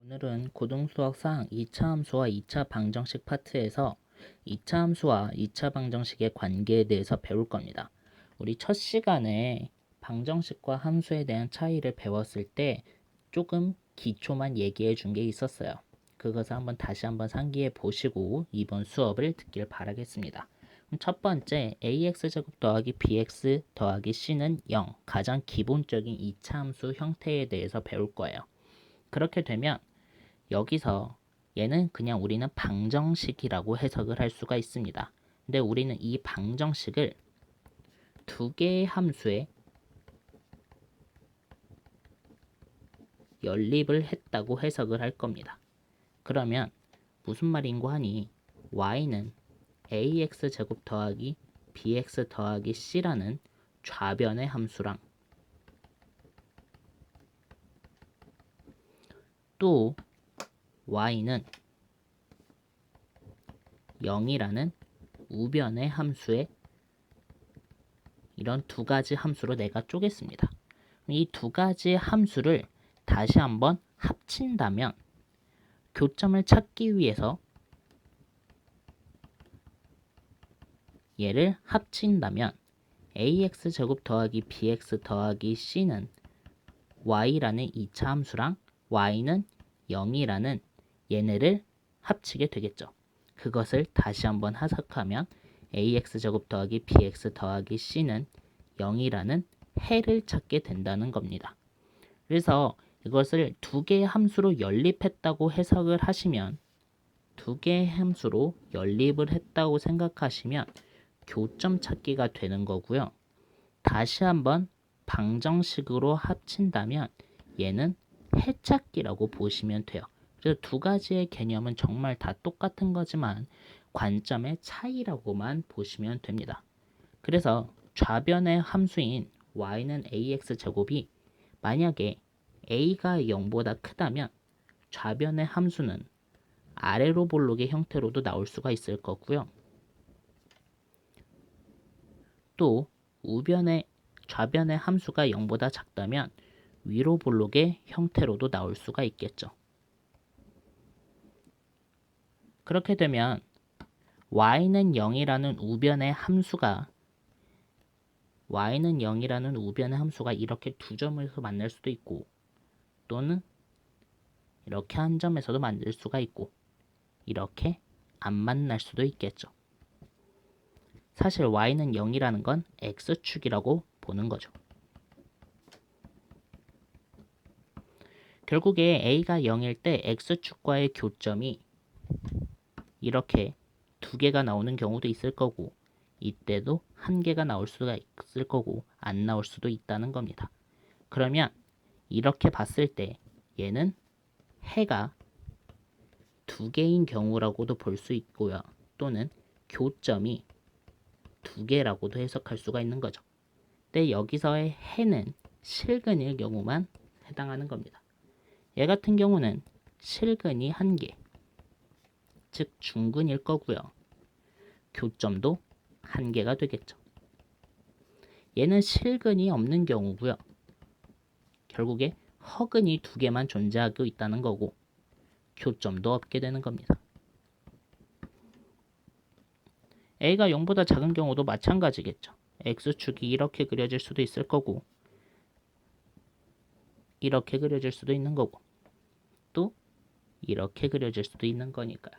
오늘은 고등수학상 2차 함수와 2차 방정식 파트에서 2차 함수와 2차 방정식의 관계에 대해서 배울 겁니다. 우리 첫 시간에 방정식과 함수에 대한 차이를 배웠을 때 조금 기초만 얘기해 준 게 있었어요. 그것을 다시 한번 상기해 보시고 이번 수업을 듣길 바라겠습니다. 그럼 첫 번째, ax제곱 더하기 bx 더하기 c는 0, 가장 기본적인 2차 함수 형태에 대해서 배울 거예요. 그렇게 되면 여기서 얘는 그냥 우리는 방정식이라고 해석을 할 수가 있습니다. 근데 우리는 이 방정식을 두 개의 함수에 연립을 했다고 해석을 할 겁니다. 그러면 무슨 말인고 하니 y는 ax제곱 더하기 bx 더하기 c라는 좌변의 함수랑 또 y는 0이라는 우변의 함수에 이런 두 가지 함수로 내가 쪼갰습니다. 이 두 가지 함수를 다시 한번 합친다면 교점을 찾기 위해서 얘를 합친다면 ax제곱 더하기 bx 더하기 c는 y라는 2차 함수랑 y는 0이라는 얘네를 합치게 되겠죠. 그것을 다시 한번 해석하면 ax제곱 더하기 bx 더하기 c는 0이라는 해를 찾게 된다는 겁니다. 그래서 이것을 두 개의 함수로 연립했다고 해석을 하시면 두 개의 함수로 연립을 했다고 생각하시면 교점 찾기가 되는 거고요. 다시 한번 방정식으로 합친다면 얘는 해 찾기라고 보시면 돼요. 그래서 두 가지의 개념은 정말 다 똑같은 거지만 관점의 차이라고만 보시면 됩니다. 그래서 좌변의 함수인 y는 ax제곱이 만약에 a가 0보다 크다면 좌변의 함수는 아래로 볼록의 형태로도 나올 수가 있을 거고요. 또 좌변의 함수가 0보다 작다면 위로 볼록의 형태로도 나올 수가 있겠죠. 그렇게 되면 y는 0이라는 우변의 함수가 이렇게 두 점에서 만날 수도 있고 또는 이렇게 한 점에서도 만날 수가 있고 이렇게 안 만날 수도 있겠죠. 사실 y는 0이라는 건 x축이라고 보는 거죠. 결국에 a가 0일 때 x축과의 교점이 이렇게 두 개가 나오는 경우도 있을 거고 이때도 한 개가 나올 수가 있을 거고 안 나올 수도 있다는 겁니다. 그러면 이렇게 봤을 때 얘는 해가 두 개인 경우라고도 볼 수 있고요. 또는 교점이 두 개라고도 해석할 수가 있는 거죠. 근데 여기서의 해는 실근일 경우만 해당하는 겁니다. 얘 같은 경우는 실근이 한 개, 즉 중근일 거고요. 교점도 한 개가 되겠죠. 얘는 실근이 없는 경우고요. 결국에 허근이 두 개만 존재하고 있다는 거고 교점도 없게 되는 겁니다. a가 0보다 작은 경우도 마찬가지겠죠. x축이 이렇게 그려질 수도 있을 거고 이렇게 그려질 수도 있는 거고 또 이렇게 그려질 수도 있는 거니까요.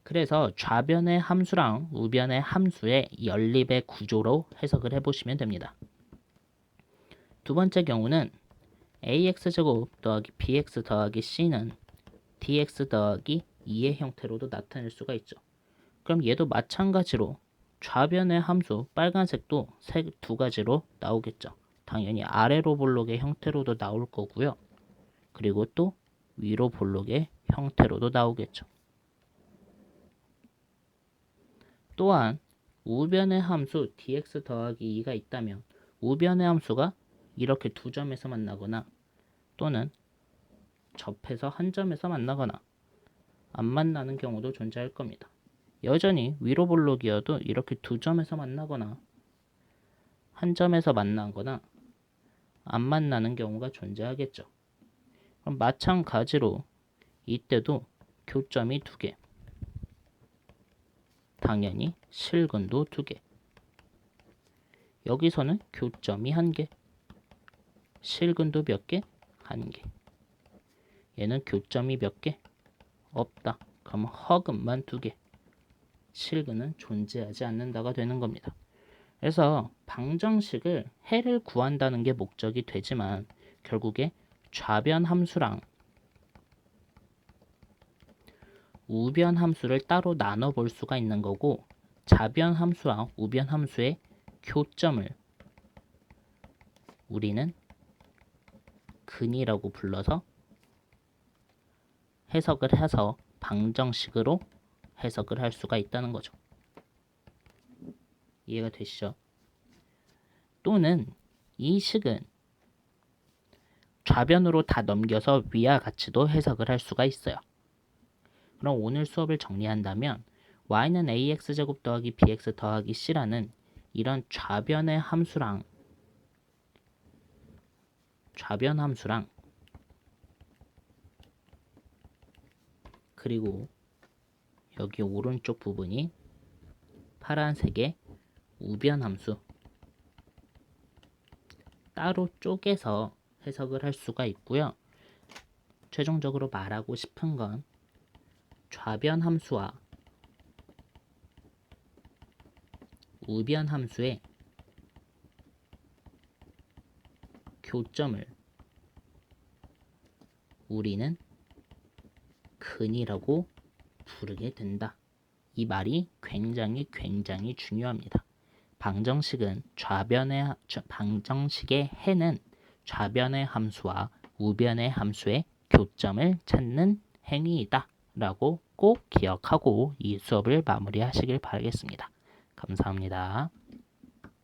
그래서 좌변의 함수랑 우변의 함수의 연립의 구조로 해석을 해보시면 됩니다. 두 번째 경우는 ax제곱 더하기 bx 더하기 c는 dx 더하기 2의 형태로도 나타낼 수가 있죠. 그럼 얘도 마찬가지로 좌변의 함수 빨간색도 두 가지로 나오겠죠. 당연히 아래로 볼록의 형태로도 나올 거고요. 그리고 또 위로 볼록의 형태로도 나오겠죠. 또한 우변의 함수 dx 더하기 2가 있다면 우변의 함수가 이렇게 두 점에서 만나거나 또는 접해서 한 점에서 만나거나 안 만나는 경우도 존재할 겁니다. 여전히 위로 볼록이어도 이렇게 두 점에서 만나거나 한 점에서 만나거나 안 만나는 경우가 존재하겠죠. 그럼 마찬가지로 이때도 교점이 2개. 당연히 실근도 2개. 여기서는 교점이 1개. 실근도 몇 개? 1개. 얘는 교점이 몇 개? 없다. 그럼 허근만 2개. 실근은 존재하지 않는다가 되는 겁니다. 그래서 방정식을 해를 구한다는 게 목적이 되지만 결국에 좌변 함수랑 우변 함수를 따로 나눠 볼 수가 있는 거고, 좌변 함수와 우변 함수의 교점을 우리는 근이라고 불러서 해석을 해서 방정식으로 해석을 할 수가 있다는 거죠. 이해가 되시죠? 또는 이 식은 좌변으로 다 넘겨서 위와 같이도 해석을 할 수가 있어요. 그럼 오늘 수업을 정리한다면 y는 ax제곱 더하기 bx 더하기 c라는 이런 좌변 함수랑 그리고 여기 오른쪽 부분이 파란색의 우변 함수 따로 쪼개서 해석을 할 수가 있고요. 최종적으로 말하고 싶은 건 좌변 함수와 우변 함수의 교점을 우리는 근이라고 부르게 된다. 이 말이 굉장히 중요합니다. 방정식의 해는 좌변의 함수와 우변의 함수의 교점을 찾는 행위이다 라고 꼭 기억하고 이 수업을 마무리하시길 바라겠습니다. 감사합니다.